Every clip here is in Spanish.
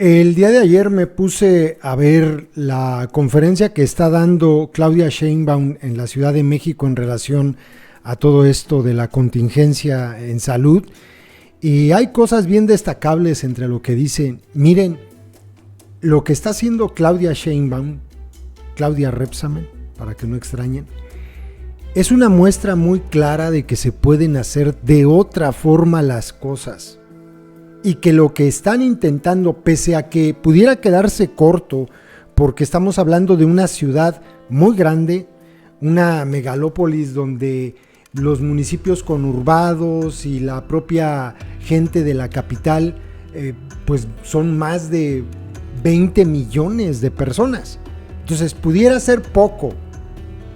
El día de ayer me puse a ver la conferencia que está dando Claudia Sheinbaum en la Ciudad de México en relación a todo esto de la contingencia en salud, y hay cosas bien destacables entre lo que dice. Miren, lo que está haciendo Claudia Sheinbaum, Claudia Rebsamen, para que no extrañen, es una muestra muy clara de que se pueden hacer de otra forma las cosas. Y que lo que están intentando, pese a que pudiera quedarse corto, porque estamos hablando de una ciudad muy grande, una megalópolis donde los municipios conurbados y la propia gente de la capital, pues son más de 20 millones de personas. Entonces pudiera ser poco,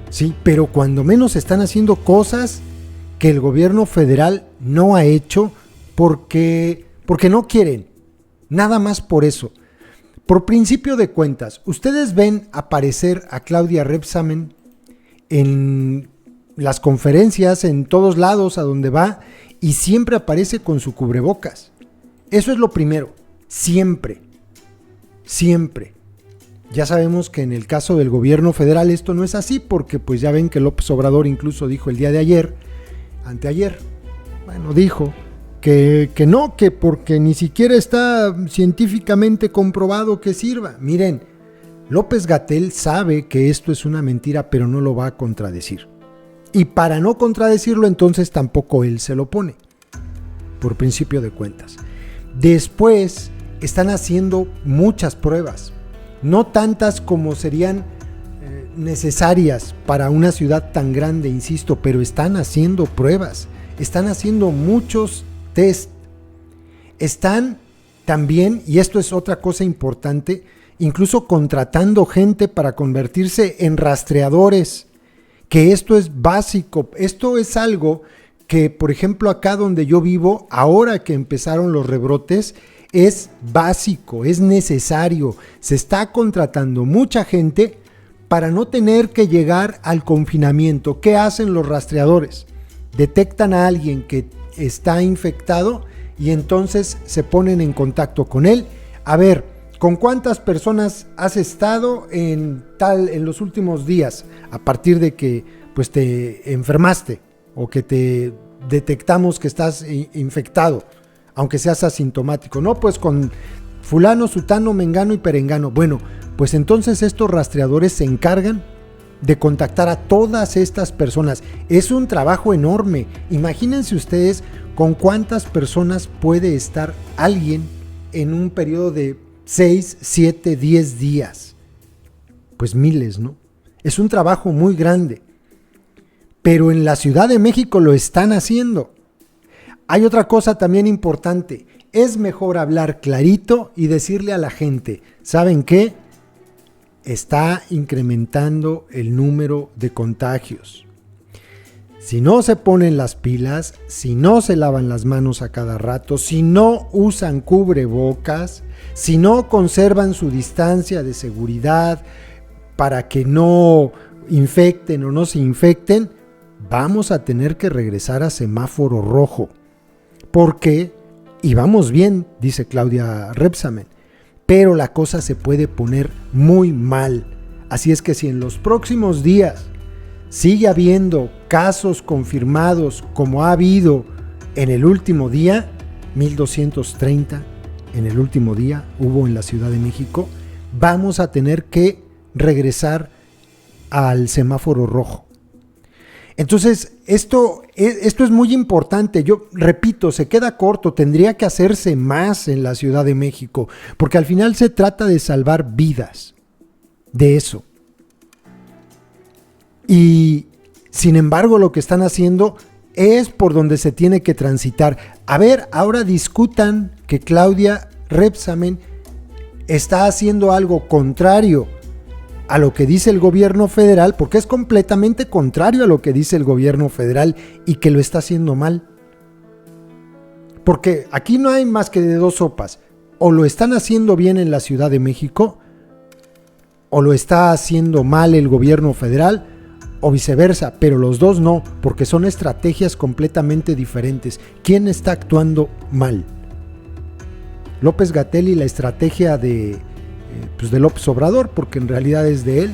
sí, pero cuando menos están haciendo cosas que el gobierno federal no ha hecho porque no quieren, nada más por eso. Por principio de cuentas, ustedes ven aparecer a Claudia Rebsamen en las conferencias, en todos lados a donde va, y siempre aparece con su cubrebocas. Eso es lo primero, siempre. Ya sabemos que en el caso del gobierno federal esto no es así, porque pues ya ven que López Obrador incluso dijo el día de ayer, anteayer, dijo que no, que porque ni siquiera está científicamente comprobado que sirva. Miren, López-Gatell sabe que esto es una mentira, pero no lo va a contradecir. Y para no contradecirlo, entonces tampoco él se lo pone, por principio de cuentas. Después están haciendo muchas pruebas, no tantas como serían necesarias para una ciudad tan grande, insisto, pero están haciendo pruebas, están haciendo muchos test. Están también, y esto es otra cosa importante, incluso contratando gente para convertirse en rastreadores, que esto es básico. Esto es algo que, por ejemplo, acá donde yo vivo, ahora que empezaron los rebrotes, es básico, es necesario. Se está contratando mucha gente para no tener que llegar al confinamiento. ¿Qué hacen los rastreadores? Detectan a alguien que está infectado y entonces se ponen en contacto con él. A ver, ¿con cuántas personas has estado en los últimos días? A partir de que pues te enfermaste o que te detectamos que estás infectado, aunque seas asintomático. No, pues con fulano, sutano, mengano y perengano. Bueno, pues entonces estos rastreadores se encargan de contactar a todas estas personas. Es un trabajo enorme. Imagínense ustedes con cuántas personas puede estar alguien en un periodo de 6, 7, 10 días. Pues miles, ¿no? Es un trabajo muy grande. Pero en la Ciudad de México lo están haciendo. Hay otra cosa también importante. Es mejor hablar clarito y decirle a la gente, ¿saben qué? Está incrementando el número de contagios. Si no se ponen las pilas, si no se lavan las manos a cada rato, si no usan cubrebocas, si no conservan su distancia de seguridad para que no infecten o no se infecten, vamos a tener que regresar a semáforo rojo. Porque, y vamos bien, dice Claudia Rebsamen, pero la cosa se puede poner muy mal. Así es que si en los próximos días sigue habiendo casos confirmados como ha habido en el último día, 1230 en el último día hubo en la Ciudad de México, vamos a tener que regresar al semáforo rojo. Entonces, esto es muy importante. Yo repito, se queda corto, tendría que hacerse más en la Ciudad de México, porque al final se trata de salvar vidas, de eso. Y sin embargo, lo que están haciendo es por donde se tiene que transitar. A ver, ahora discutan que Claudia Rebsamen está haciendo algo contrario a lo que dice el gobierno federal, porque es completamente contrario a lo que dice el gobierno federal y que lo está haciendo mal. Porque aquí no hay más que de dos sopas. O lo están haciendo bien en la Ciudad de México, o lo está haciendo mal el gobierno federal, o viceversa, pero los dos no, porque son estrategias completamente diferentes. ¿Quién está actuando mal? López-Gatell y la estrategia de López Obrador, porque en realidad es de él,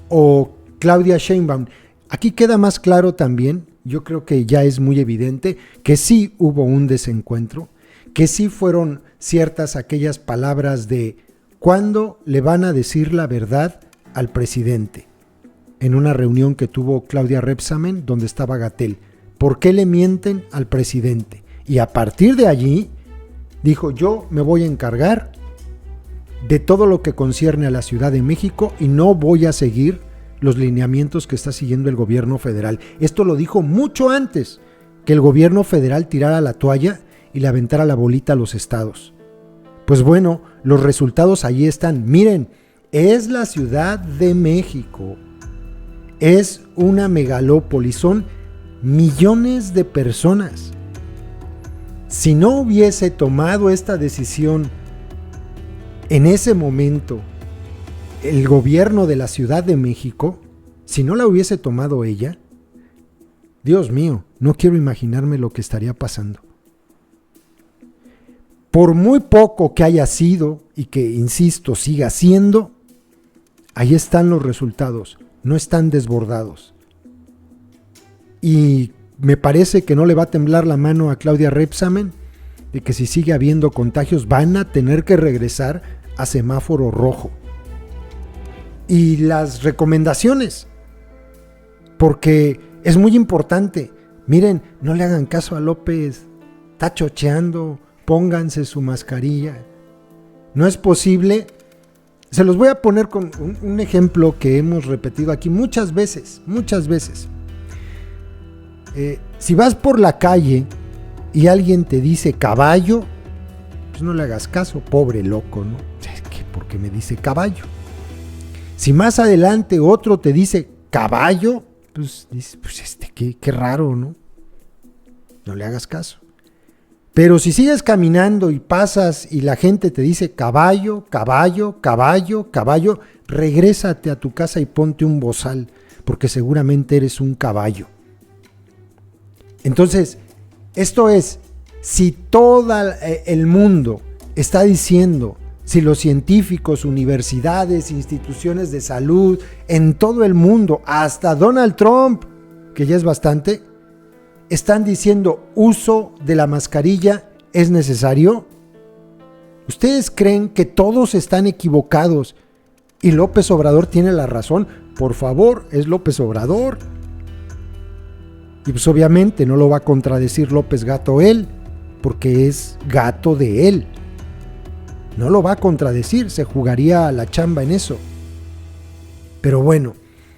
o Claudia Sheinbaum. Aquí queda más claro también, yo creo que ya es muy evidente, que sí hubo un desencuentro, que sí fueron ciertas aquellas palabras de ¿cuándo le van a decir la verdad al presidente? En una reunión que tuvo Claudia Rebsamen, donde estaba Gatell. ¿Por qué le mienten al presidente? Y a partir de allí, dijo, yo me voy a encargar de todo lo que concierne a la Ciudad de México y no voy a seguir los lineamientos que está siguiendo el gobierno federal. Esto lo dijo mucho antes que el gobierno federal tirara la toalla y le aventara la bolita a los estados. Pues bueno, los resultados ahí están. Miren, es la Ciudad de México. Es una megalópolis, son millones de personas. Si no hubiese tomado esta decisión en ese momento el gobierno de la Ciudad de México, si no la hubiese tomado ella, Dios mío, no quiero imaginarme lo que estaría pasando. Por muy poco que haya sido y que, insisto, siga siendo, ahí están los resultados, no están desbordados. Y me parece que no le va a temblar la mano a Claudia Rebsamen de que si sigue habiendo contagios van a tener que regresar a semáforo rojo. Y las recomendaciones, porque es muy importante. Miren, no le hagan caso a López, está chocheando, pónganse su mascarilla. No es posible. Se los voy a poner con un ejemplo que hemos repetido aquí muchas veces. Si vas por la calle y alguien te dice caballo, pues no le hagas caso, pobre loco, ¿no? ¿Por qué me dice caballo? Si más adelante otro te dice caballo, pues dices, qué raro, ¿no? No le hagas caso. Pero si sigues caminando y pasas y la gente te dice caballo, caballo, caballo, caballo, regrésate a tu casa y ponte un bozal, porque seguramente eres un caballo. Entonces, esto es, si todo el mundo está diciendo, si los científicos, universidades, instituciones de salud, en todo el mundo, hasta Donald Trump, que ya es bastante, están diciendo uso de la mascarilla es necesario, ¿ustedes creen que todos están equivocados y López Obrador tiene la razón? Por favor, es López Obrador. Y pues obviamente no lo va a contradecir López Gato él, porque es gato de él. No lo va a contradecir, se jugaría a la chamba en eso. Pero bueno,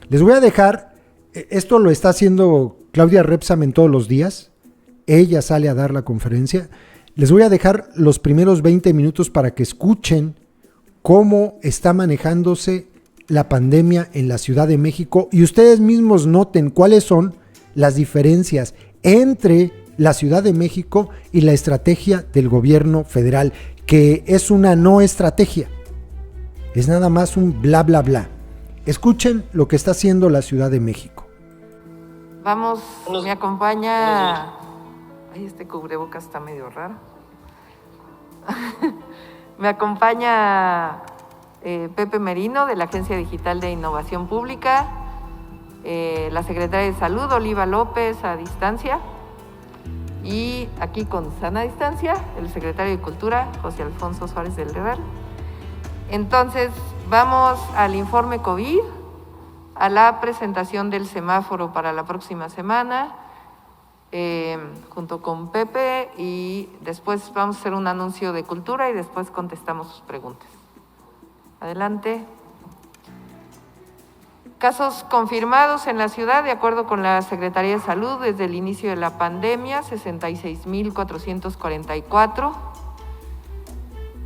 les voy a dejar, esto lo está haciendo Claudia Rebsamen todos los días, ella sale a dar la conferencia. Les voy a dejar los primeros 20 minutos para que escuchen cómo está manejándose la pandemia en la Ciudad de México y ustedes mismos noten cuáles son las diferencias entre la Ciudad de México y la estrategia del gobierno federal, que es una no estrategia, es nada más un bla bla bla. Escuchen lo que está haciendo la Ciudad de México. Vamos, me acompaña. Ay, este cubrebocas está medio raro. Me acompaña Pepe Merino, de la Agencia Digital de Innovación Pública, la Secretaria de Salud, Oliva López, a distancia, y aquí con sana distancia, el Secretario de Cultura, José Alfonso Suárez del Real. Entonces, vamos al informe COVID, a la presentación del semáforo para la próxima semana, junto con Pepe, y después vamos a hacer un anuncio de cultura y después contestamos sus preguntas. Adelante. Casos confirmados en la ciudad, de acuerdo con la Secretaría de Salud, desde el inicio de la pandemia, 66,444.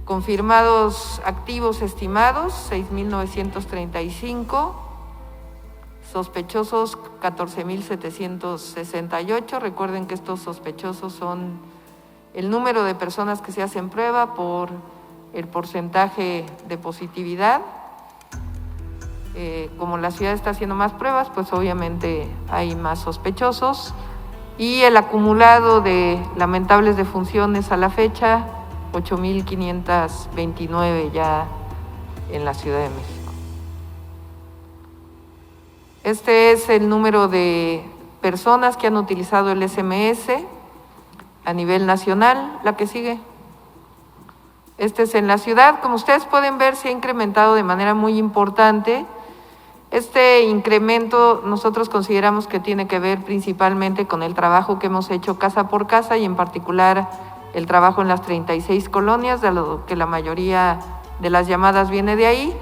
Confirmados activos estimados, 6,935. Sospechosos, 14,768. Recuerden que estos sospechosos son el número de personas que se hacen prueba por el porcentaje de positividad. Como la ciudad está haciendo más pruebas, pues obviamente hay más sospechosos. Y el acumulado de lamentables defunciones a la fecha, 8,529 ya en la Ciudad de México. Este es el número de personas que han utilizado el SMS a nivel nacional. La que sigue. Este es en la ciudad. Como ustedes pueden ver, se ha incrementado de manera muy importante. Este incremento nosotros consideramos que tiene que ver principalmente con el trabajo que hemos hecho casa por casa y en particular el trabajo en las 36 colonias, de lo que la mayoría de las llamadas viene de ahí,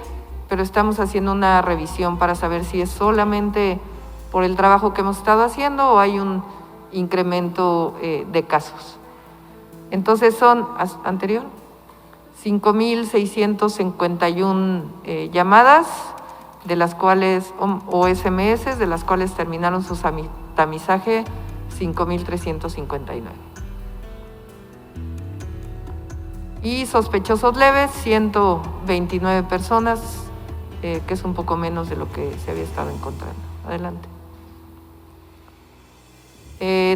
pero estamos haciendo una revisión para saber si es solamente por el trabajo que hemos estado haciendo o hay un incremento de casos. Entonces son, anterior, 5,651 llamadas, de las cuales, o SMS, de las cuales terminaron su tamizaje 5,359. Y sospechosos leves, 129 personas, que es un poco menos de lo que se había estado encontrando. Adelante.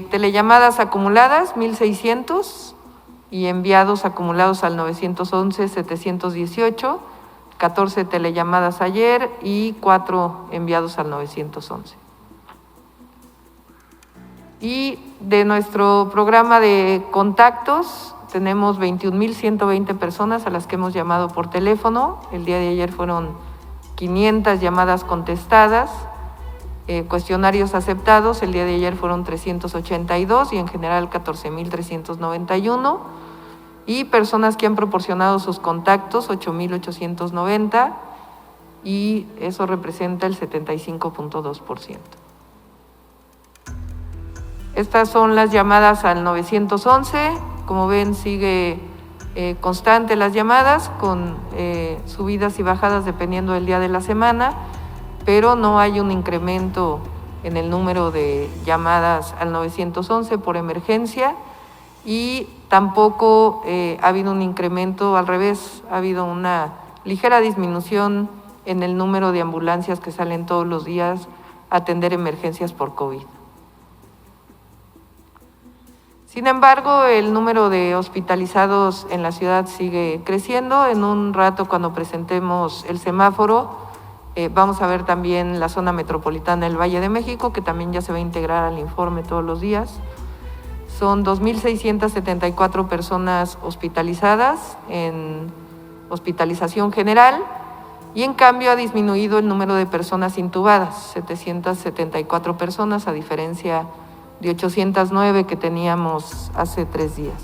Telellamadas acumuladas, 1,600, y enviados acumulados al 911, 718, 14 telellamadas ayer y 4 enviados al 911. Y de nuestro programa de contactos, tenemos 21,120 personas a las que hemos llamado por teléfono. El día de ayer fueron 500 llamadas contestadas, cuestionarios aceptados. El día de ayer fueron 382 y en general 14,391. Y personas que han proporcionado sus contactos, 8,890, y eso representa el 75.2%. Estas son las llamadas al 911. Como ven, sigue constante las llamadas, con subidas y bajadas dependiendo del día de la semana, pero no hay un incremento en el número de llamadas al 911 por emergencia y tampoco ha habido un incremento, al revés, ha habido una ligera disminución en el número de ambulancias que salen todos los días a atender emergencias por COVID. Sin embargo, el número de hospitalizados en la ciudad sigue creciendo. En un rato, cuando presentemos el semáforo, vamos a ver también la zona metropolitana del Valle de México, que también ya se va a integrar al informe todos los días. Son 2,674 personas hospitalizadas en hospitalización general y en cambio ha disminuido el número de personas intubadas, 774 personas, a diferencia de 809 que teníamos hace 3 días.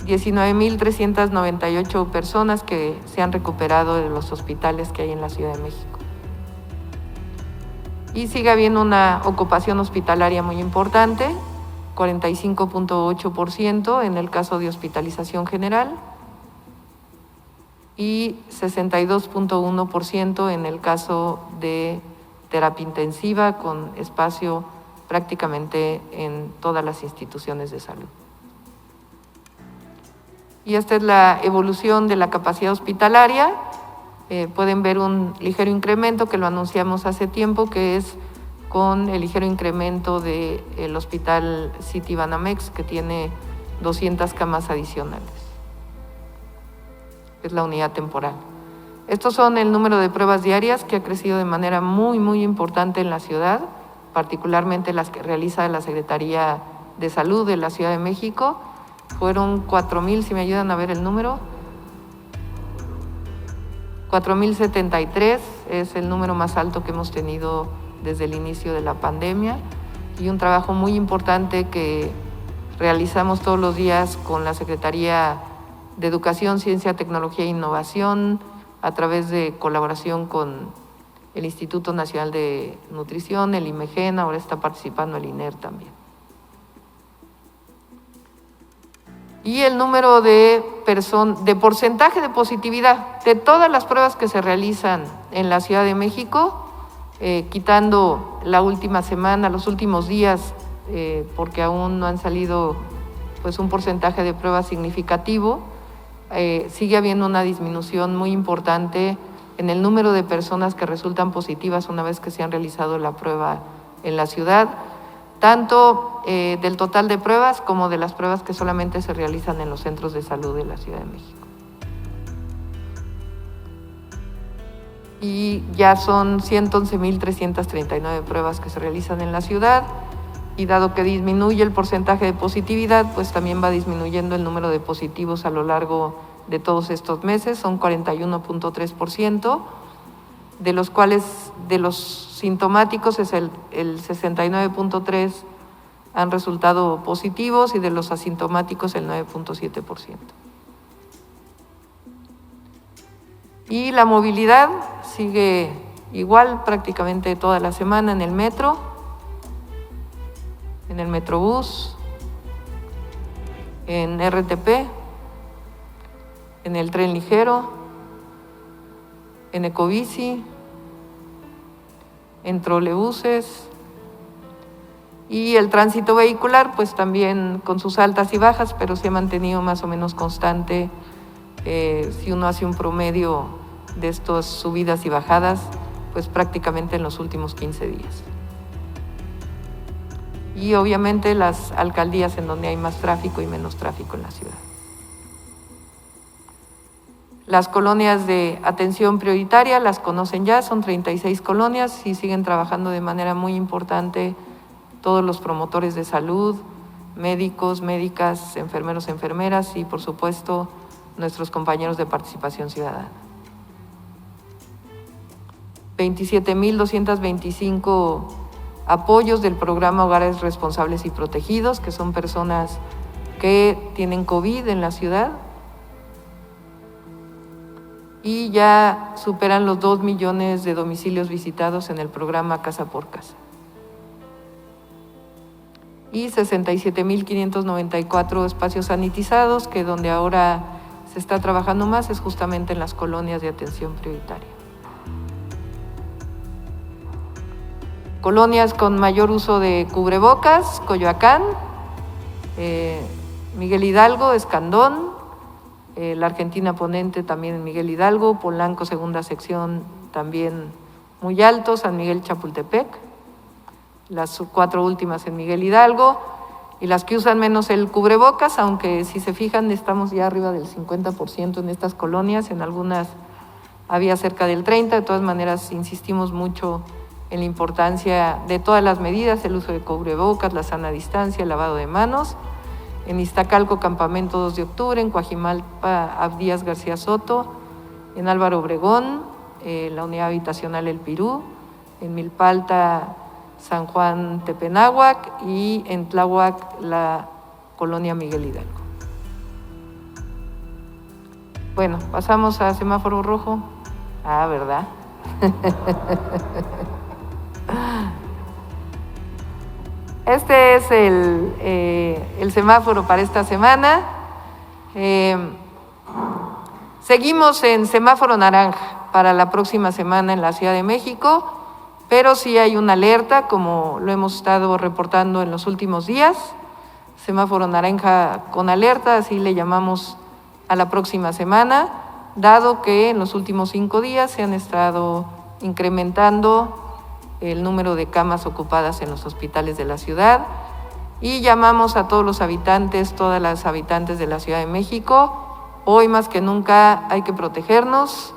19,398 personas que se han recuperado de los hospitales que hay en la Ciudad de México. Y sigue habiendo una ocupación hospitalaria muy importante, 45.8% en el caso de hospitalización general y 62.1% en el caso de terapia intensiva, con espacio prácticamente en todas las instituciones de salud. Y esta es la evolución de la capacidad hospitalaria. Pueden ver un ligero incremento que lo anunciamos hace tiempo, que es con el ligero incremento del Hospital Citibanamex, que tiene 200 camas adicionales. Es la unidad temporal. Estos son el número de pruebas diarias, que ha crecido de manera muy, muy importante en la ciudad, particularmente las que realiza la Secretaría de Salud de la Ciudad de México. Fueron 4,000, si me ayudan a ver el número, 4,073 es el número más alto que hemos tenido desde el inicio de la pandemia, y un trabajo muy importante que realizamos todos los días con la Secretaría de Educación, Ciencia, Tecnología e Innovación, a través de colaboración con el Instituto Nacional de Nutrición, el IMEGEN, ahora está participando el INER también. Y el número de porcentaje de positividad de todas las pruebas que se realizan en la Ciudad de México, quitando la última semana, los últimos días, porque aún no han salido pues un porcentaje de pruebas significativo, sigue habiendo una disminución muy importante en el número de personas que resultan positivas una vez que se han realizado la prueba en la ciudad. tanto del total de pruebas como de las pruebas que solamente se realizan en los centros de salud de la Ciudad de México. Y ya son 111,339 pruebas que se realizan en la ciudad, y dado que disminuye el porcentaje de positividad, pues también va disminuyendo el número de positivos a lo largo de todos estos meses. Son 41.3%, de los cuales de los sintomáticos es el 69.3% han resultado positivos, y de los asintomáticos el 9.7%. Y la movilidad sigue igual prácticamente toda la semana en el metro, en el Metrobús, en RTP, en el tren ligero, en Ecobici, en trolebuses, y el tránsito vehicular pues también con sus altas y bajas, pero se ha mantenido más o menos constante. Si uno hace un promedio de estas subidas y bajadas, pues prácticamente en los últimos 15 días. Y obviamente las alcaldías en donde hay más tráfico y menos tráfico en la ciudad. Las colonias de atención prioritaria las conocen ya, son 36 colonias y siguen trabajando de manera muy importante todos los promotores de salud, médicos, médicas, enfermeros, enfermeras y por supuesto nuestros compañeros de participación ciudadana. 27,225 apoyos del programa Hogares Responsables y Protegidos, que son personas que tienen COVID en la ciudad, y ya superan los 2 millones de domicilios visitados en el programa Casa por Casa. Y 67,594 espacios sanitizados, que donde ahora se está trabajando más es justamente en las colonias de atención prioritaria. Colonias con mayor uso de cubrebocas: Coyoacán, Miguel Hidalgo, Escandón, la Argentina Ponente también en Miguel Hidalgo, Polanco segunda sección también muy alto, San Miguel Chapultepec, las 4 últimas en Miguel Hidalgo, y las que usan menos el cubrebocas, aunque si se fijan estamos ya arriba del 50% en estas colonias, en algunas había cerca del 30%, de todas maneras insistimos mucho en la importancia de todas las medidas, el uso de cubrebocas, la sana distancia, el lavado de manos. En Iztacalco, Campamento 2 de Octubre, en Coajimalpa, Abdías García Soto, en Álvaro Obregón, la unidad habitacional El Pirú, en Milpalta, San Juan Tepenáhuac, y en Tláhuac, la colonia Miguel Hidalgo. Bueno, pasamos a semáforo rojo. ¿Verdad? Este es el semáforo para esta semana. Seguimos en semáforo naranja para la próxima semana en la Ciudad de México, pero sí hay una alerta, como lo hemos estado reportando en los últimos días. Semáforo naranja con alerta, así le llamamos a la próxima semana, dado que en los últimos 5 días se han estado incrementando el número de camas ocupadas en los hospitales de la ciudad, y llamamos a todos los habitantes, todas las habitantes de la Ciudad de México: hoy más que nunca hay que protegernos,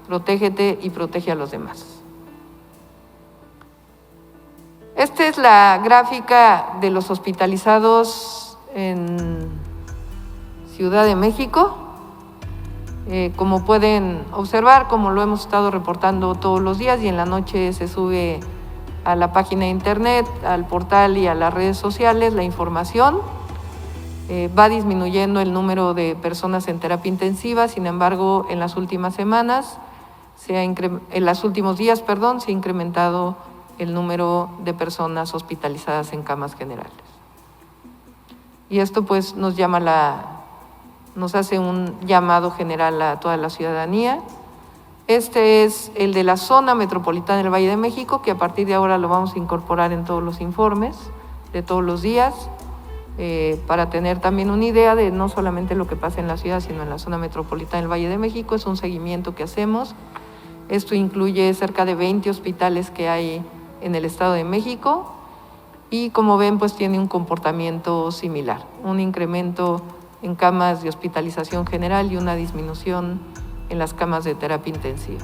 protégete y protege a los demás. Esta es la gráfica de los hospitalizados en Ciudad de México. Como pueden observar, como lo hemos estado reportando todos los días, y en la noche se sube a la página de internet, al portal y a las redes sociales la información. Va disminuyendo el número de personas en terapia intensiva, sin embargo, en las últimas semanas, en los últimos días, se ha incrementado el número de personas hospitalizadas en camas generales. Y esto pues nos hace un llamado general a toda la ciudadanía. Este es el de la zona metropolitana del Valle de México, que a partir de ahora lo vamos a incorporar en todos los informes de todos los días, para tener también una idea de no solamente lo que pasa en la ciudad, sino en la zona metropolitana del Valle de México. Es un seguimiento que hacemos. Esto incluye cerca de 20 hospitales que hay en el Estado de México, y como ven, pues tiene un comportamiento similar, un incremento en camas de hospitalización general y una disminución en las camas de terapia intensiva.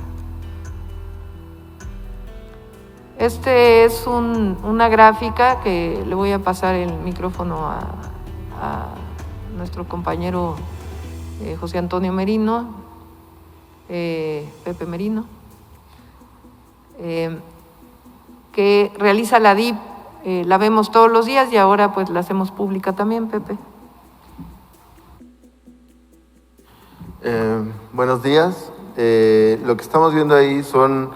Este es una gráfica que le voy a pasar el micrófono a nuestro compañero José Antonio Merino, Pepe Merino, que realiza la DIP. La vemos todos los días y ahora pues la hacemos pública también, Pepe. Buenos días. Lo que estamos viendo ahí son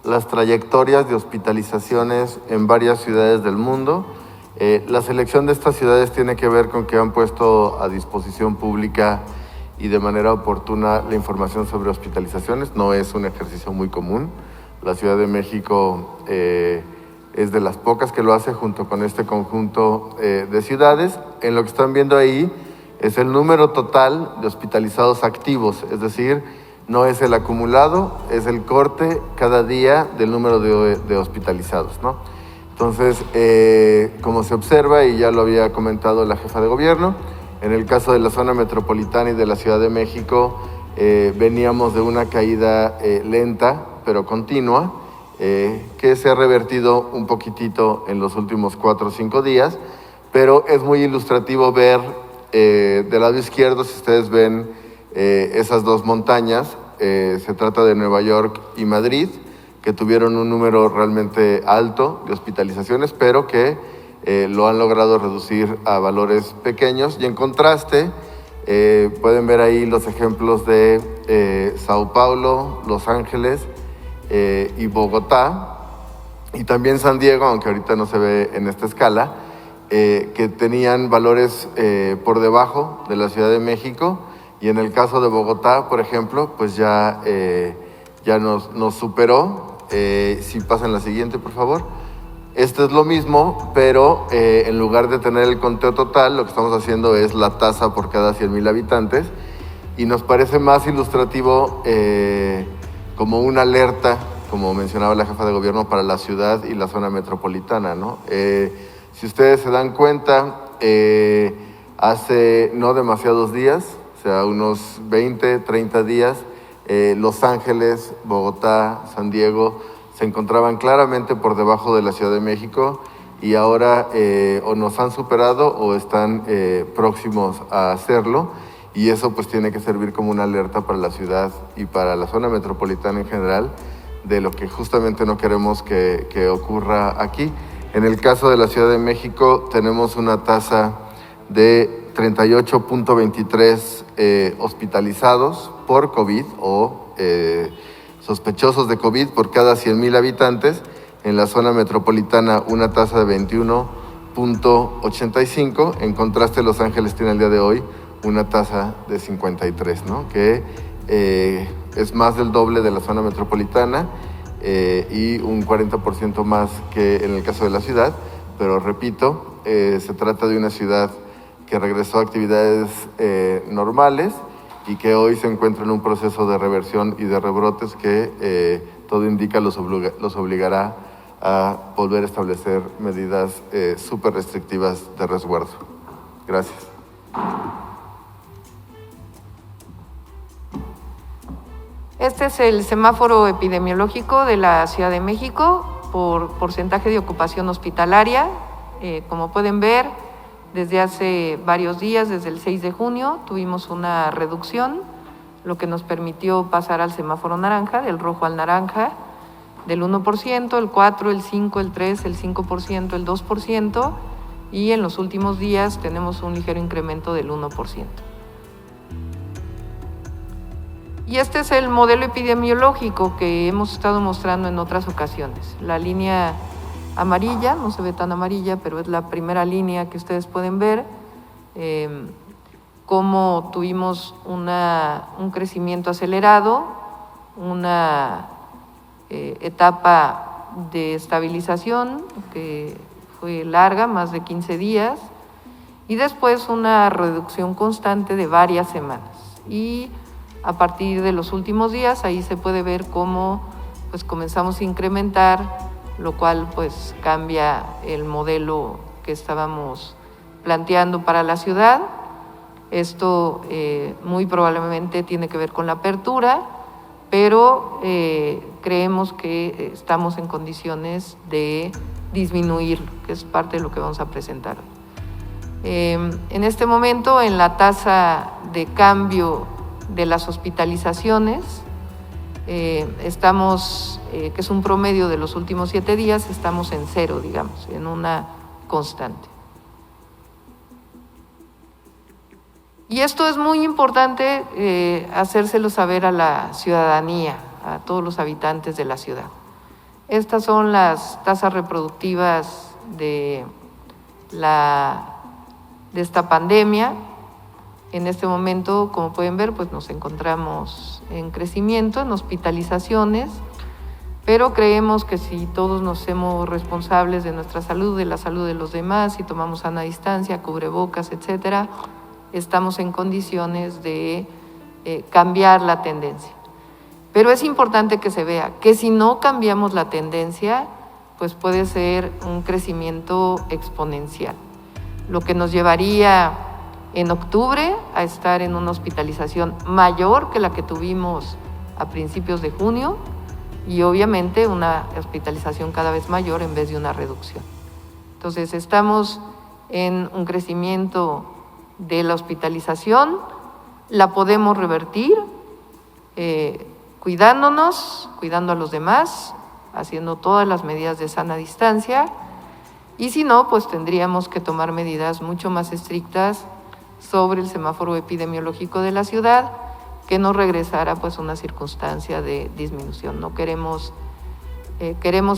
las trayectorias de hospitalizaciones en varias ciudades del mundo. La selección de estas ciudades tiene que ver con que han puesto a disposición pública y de manera oportuna la información sobre hospitalizaciones. No es un ejercicio muy común. La Ciudad de México es de las pocas que lo hace junto con este conjunto de ciudades. En lo que están viendo ahí es el número total de hospitalizados activos, es decir, no es el acumulado, es el corte cada día del número de hospitalizados, ¿no? Entonces, como se observa, y ya lo había comentado la jefa de gobierno, en el caso de la zona metropolitana y de la Ciudad de México, veníamos de una caída lenta, pero continua, que se ha revertido un poquitito en los últimos 4 o 5 días, pero es muy ilustrativo ver del lado izquierdo, si ustedes ven esas dos montañas, se trata de Nueva York y Madrid, que tuvieron un número realmente alto de hospitalizaciones, pero que lo han logrado reducir a valores pequeños. Y en contraste, pueden ver ahí los ejemplos de Sao Paulo, Los Ángeles y Bogotá, y también San Diego, aunque ahorita no se ve en esta escala, que tenían valores por debajo de la Ciudad de México, y en el caso de Bogotá, por ejemplo, pues ya nos superó. Si pasan la siguiente, por favor. Esto es lo mismo, pero en lugar de tener el conteo total, lo que estamos haciendo es la tasa por cada 100,000 habitantes, y nos parece más ilustrativo como una alerta, como mencionaba la jefa de gobierno, para la ciudad y la zona metropolitana, ¿no? Si ustedes se dan cuenta, hace no demasiados días, o sea, unos 20, 30 días, Los Ángeles, Bogotá, San Diego se encontraban claramente por debajo de la Ciudad de México, y ahora o nos han superado o están próximos a hacerlo, y eso pues tiene que servir como una alerta para la ciudad y para la zona metropolitana en general, de lo que justamente no queremos que ocurra aquí. En el caso de la Ciudad de México tenemos una tasa de 38.23 hospitalizados por COVID o sospechosos de COVID por cada 100,000 habitantes. En la zona metropolitana una tasa de 21.85. En contraste, Los Ángeles tiene el día de hoy una tasa de 53, ¿no? Que es más del doble de la zona metropolitana y un 40% más que en el caso de la ciudad. Pero repito, se trata de una ciudad que regresó a actividades normales y que hoy se encuentra en un proceso de reversión y de rebrotes que todo indica los obligará a volver a establecer medidas súper restrictivas de resguardo. Gracias. Este es el semáforo epidemiológico de la Ciudad de México por porcentaje de ocupación hospitalaria. Como pueden ver, desde hace varios días, desde el 6 de junio, tuvimos una reducción, lo que nos permitió pasar al semáforo naranja, del rojo al naranja, del 1%, el 4%, el 5%, el 3%, el 5%, el 2%, y en los últimos días tenemos un ligero incremento del 1%. Y este es el modelo epidemiológico que hemos estado mostrando en otras ocasiones. La línea amarilla, no se ve tan amarilla, pero es la primera línea que ustedes pueden ver, cómo tuvimos un crecimiento acelerado, una etapa de estabilización que fue larga, más de 15 días, y después una reducción constante de varias semanas. Y a partir de los últimos días, ahí se puede ver cómo pues comenzamos a incrementar lo cual pues cambia el modelo que estábamos planteando para la ciudad. Esto muy probablemente tiene que ver con la apertura, pero creemos que estamos en condiciones de disminuirlo, que es parte de lo que vamos a presentar. En este momento, en la tasa de cambio de las hospitalizaciones, estamos, que es un promedio de los últimos 7 días, estamos en 0, digamos, en una constante. Y esto es muy importante hacérselo saber a la ciudadanía, a todos los habitantes de la ciudad. Estas son las tasas reproductivas de esta pandemia. En este momento, como pueden ver, pues nos encontramos en crecimiento, en hospitalizaciones, pero creemos que si todos nos hacemos responsables de nuestra salud, de la salud de los demás, si tomamos sana distancia, cubrebocas, etcétera, estamos en condiciones de cambiar la tendencia. Pero es importante que se vea que si no cambiamos la tendencia, pues puede ser un crecimiento exponencial, lo que nos llevaría en octubre a estar en una hospitalización mayor que la que tuvimos a principios de junio y obviamente una hospitalización cada vez mayor en vez de una reducción. Entonces estamos en un crecimiento de la hospitalización, la podemos revertir cuidándonos, cuidando a los demás, haciendo todas las medidas de sana distancia, y si no, pues tendríamos que tomar medidas mucho más estrictas sobre el semáforo epidemiológico de la ciudad, que nos regresara pues una circunstancia de disminución. No queremos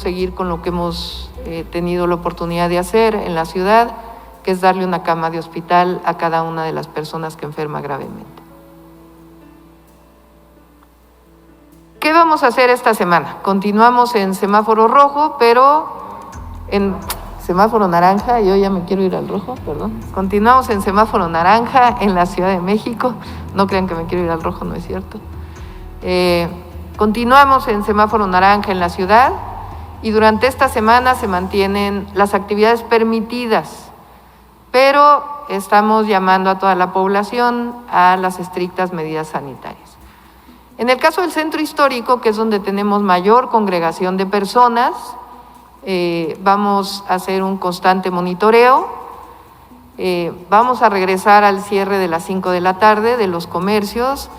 seguir con lo que hemos tenido la oportunidad de hacer en la ciudad, que es darle una cama de hospital a cada una de las personas que enferma gravemente. ¿Qué vamos a hacer esta semana? Continuamos en semáforo rojo, pero en semáforo naranja, yo ya me quiero ir al rojo, perdón. Continuamos en semáforo naranja en la Ciudad de México, no crean que me quiero ir al rojo, no es cierto. Continuamos en semáforo naranja en la ciudad y durante esta semana se mantienen las actividades permitidas, pero estamos llamando a toda la población a las estrictas medidas sanitarias. En el caso del centro histórico, que es donde tenemos mayor congregación de personas, vamos a hacer un constante monitoreo. Vamos a regresar al cierre de las 5 de la tarde de los comercios,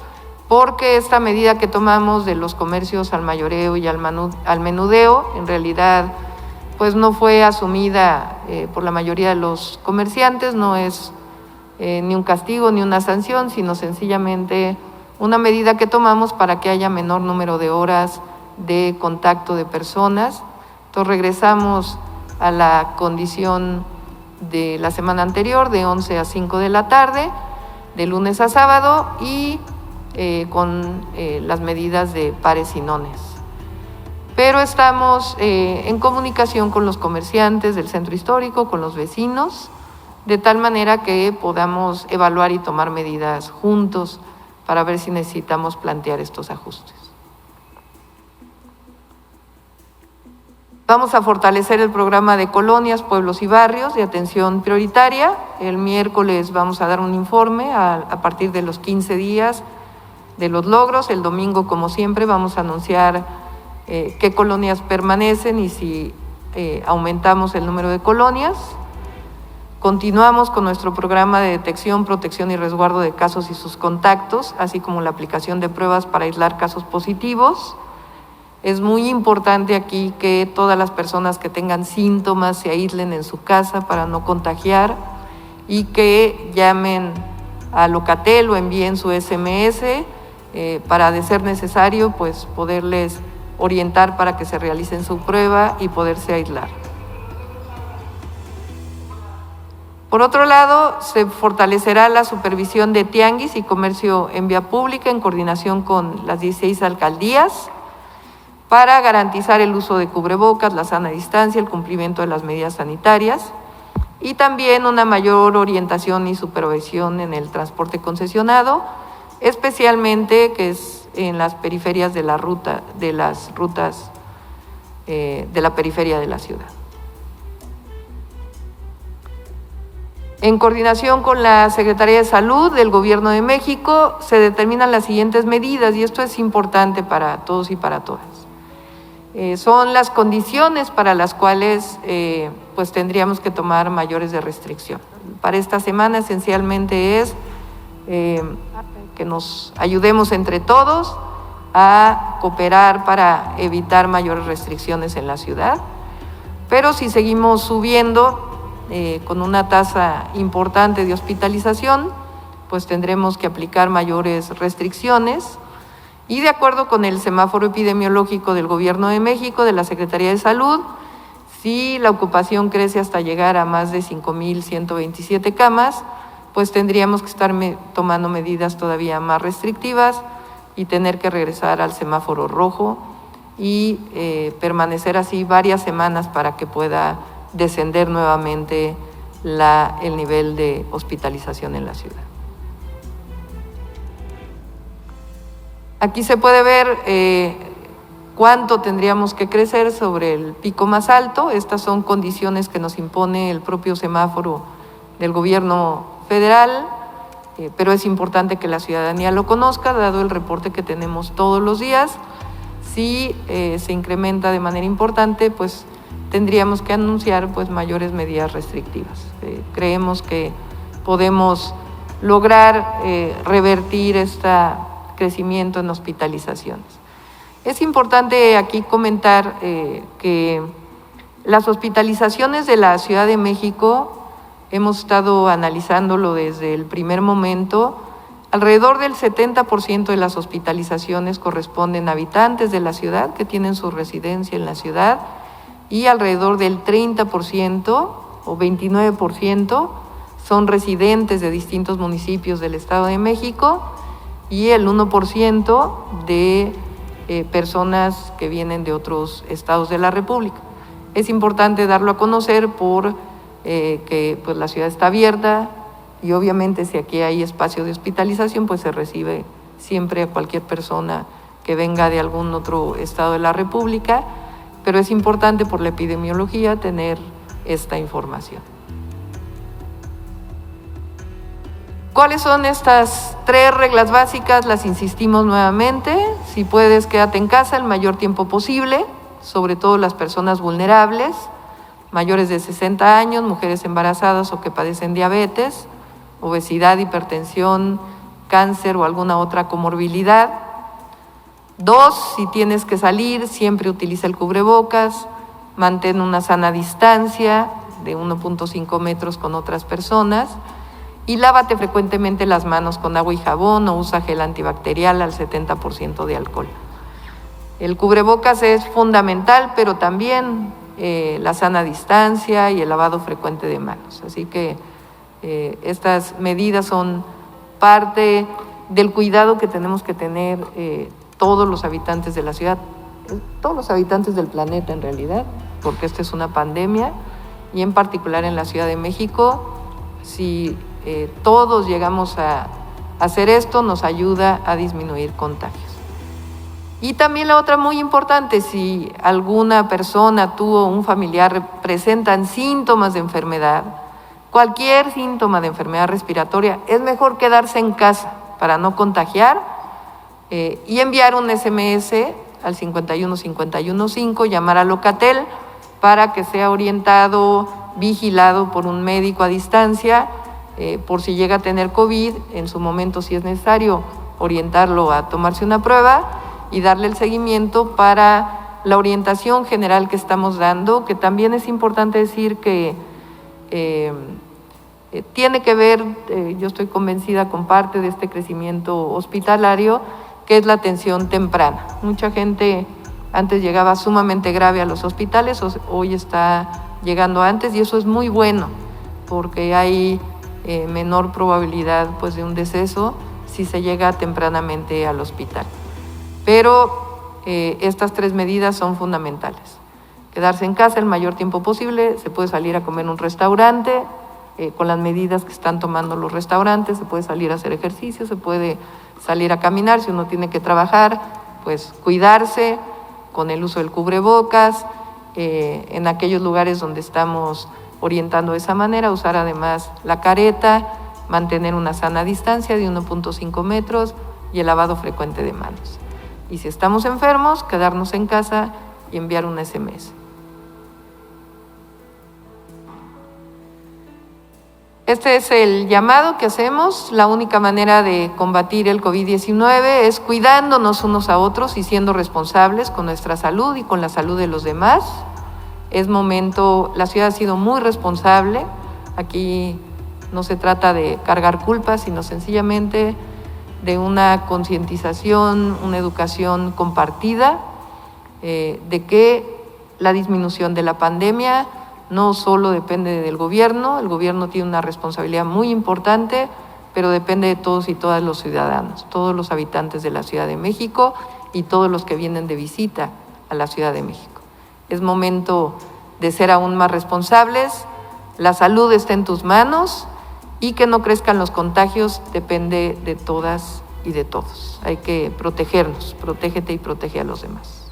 porque esta medida que tomamos de los comercios al mayoreo y al menudeo, en realidad pues no fue asumida por la mayoría de los comerciantes, no es ni un castigo ni una sanción, sino sencillamente una medida que tomamos para que haya menor número de horas de contacto de personas. Entonces regresamos a la condición de la semana anterior, de 11 a 5 de la tarde, de lunes a sábado, y con las medidas de pares y nones. Pero estamos en comunicación con los comerciantes del centro histórico, con los vecinos, de tal manera que podamos evaluar y tomar medidas juntos para ver si necesitamos plantear estos ajustes. Vamos a fortalecer el programa de colonias, pueblos y barrios de atención prioritaria. El miércoles vamos a dar un informe a partir de los 15 días de los logros. El domingo, como siempre, vamos a anunciar qué colonias permanecen y si aumentamos el número de colonias. Continuamos con nuestro programa de detección, protección y resguardo de casos y sus contactos, así como la aplicación de pruebas para aislar casos positivos. Es muy importante aquí que todas las personas que tengan síntomas se aíslen en su casa para no contagiar y que llamen a Locatel o envíen su SMS para, de ser necesario, pues poderles orientar para que se realicen su prueba y poderse aislar. Por otro lado, se fortalecerá la supervisión de tianguis y comercio en vía pública en coordinación con las 16 alcaldías para garantizar el uso de cubrebocas, la sana distancia, el cumplimiento de las medidas sanitarias y también una mayor orientación y supervisión en el transporte concesionado, especialmente que es en las periferias de las rutas de la periferia de la ciudad. En coordinación con la Secretaría de Salud del Gobierno de México, se determinan las siguientes medidas, y esto es importante para todos y para todas. Son las condiciones para las cuales pues tendríamos que tomar mayores de restricción. Para esta semana esencialmente es que nos ayudemos entre todos a cooperar para evitar mayores restricciones en la ciudad, pero si seguimos subiendo con una tasa importante de hospitalización, pues tendremos que aplicar mayores restricciones. Y de acuerdo con el semáforo epidemiológico del Gobierno de México, de la Secretaría de Salud, si la ocupación crece hasta llegar a más de 5,127 camas, pues tendríamos que estar tomando medidas todavía más restrictivas y tener que regresar al semáforo rojo y permanecer así varias semanas para que pueda descender nuevamente el nivel de hospitalización en la ciudad. Aquí se puede ver cuánto tendríamos que crecer sobre el pico más alto. Estas son condiciones que nos impone el propio semáforo del Gobierno federal, pero es importante que la ciudadanía lo conozca, dado el reporte que tenemos todos los días. Si se incrementa de manera importante, pues tendríamos que anunciar pues mayores medidas restrictivas. Creemos que podemos lograr revertir este crecimiento en hospitalizaciones. Es importante aquí comentar que las hospitalizaciones de la Ciudad de México, hemos estado analizándolo desde el primer momento, alrededor del 70% de las hospitalizaciones corresponden a habitantes de la ciudad que tienen su residencia en la ciudad, y alrededor del 30% o 29% son residentes de distintos municipios del Estado de México, y el 1% de personas que vienen de otros estados de la República. Es importante darlo a conocer por que pues, la ciudad está abierta, y obviamente si aquí hay espacio de hospitalización, pues se recibe siempre a cualquier persona que venga de algún otro estado de la República, pero es importante por la epidemiología tener esta información. ¿Cuáles son estas 3 reglas básicas? Las insistimos nuevamente. Si puedes, quédate en casa el mayor tiempo posible, sobre todo las personas vulnerables, mayores de 60 años, mujeres embarazadas o que padecen diabetes, obesidad, hipertensión, cáncer o alguna otra comorbilidad. 2, si tienes que salir, siempre utiliza el cubrebocas, mantén una sana distancia de 1.5 metros con otras personas, y lávate frecuentemente las manos con agua y jabón, o usa gel antibacterial al 70% de alcohol. El cubrebocas es fundamental, pero también la sana distancia y el lavado frecuente de manos. Así que estas medidas son parte del cuidado que tenemos que tener todos los habitantes de la ciudad, todos los habitantes del planeta en realidad, porque esta es una pandemia, y en particular en la Ciudad de México, si todos llegamos a hacer esto, nos ayuda a disminuir contagios. Y también la otra muy importante, si alguna persona, tú o un familiar presentan síntomas de enfermedad, cualquier síntoma de enfermedad respiratoria, es mejor quedarse en casa para no contagiar y enviar un SMS al 51515, llamar a Locatel para que sea orientado, vigilado por un médico a distancia, por si llega a tener COVID, en su momento, si es necesario, orientarlo a tomarse una prueba y darle el seguimiento para la orientación general que estamos dando, que también es importante decir que tiene que ver, yo estoy convencida, con parte de este crecimiento hospitalario, que es la atención temprana. Mucha gente antes llegaba sumamente grave a los hospitales, hoy está llegando antes, y eso es muy bueno, porque hay menor probabilidad pues, de un deceso si se llega tempranamente al hospital. Pero estas 3 medidas son fundamentales. Quedarse en casa el mayor tiempo posible, se puede salir a comer en un restaurante, con las medidas que están tomando los restaurantes, se puede salir a hacer ejercicio, se puede salir a caminar, si uno tiene que trabajar, pues cuidarse con el uso del cubrebocas, en aquellos lugares donde estamos orientando de esa manera, usar además la careta, mantener una sana distancia de 1.5 metros y el lavado frecuente de manos. Y si estamos enfermos, quedarnos en casa y enviar un SMS. Este es el llamado que hacemos. La única manera de combatir el COVID-19 es cuidándonos unos a otros y siendo responsables con nuestra salud y con la salud de los demás. Es momento, la ciudad ha sido muy responsable. Aquí no se trata de cargar culpas, sino sencillamente de una concientización, una educación compartida, de que la disminución de la pandemia no solo depende del gobierno, el gobierno tiene una responsabilidad muy importante, pero depende de todos y todas los ciudadanos, todos los habitantes de la Ciudad de México y todos los que vienen de visita a la Ciudad de México. Es momento de ser aún más responsables, la salud está en tus manos y que no crezcan los contagios depende de todas y de todos. Hay que protegernos, protégete y protege a los demás.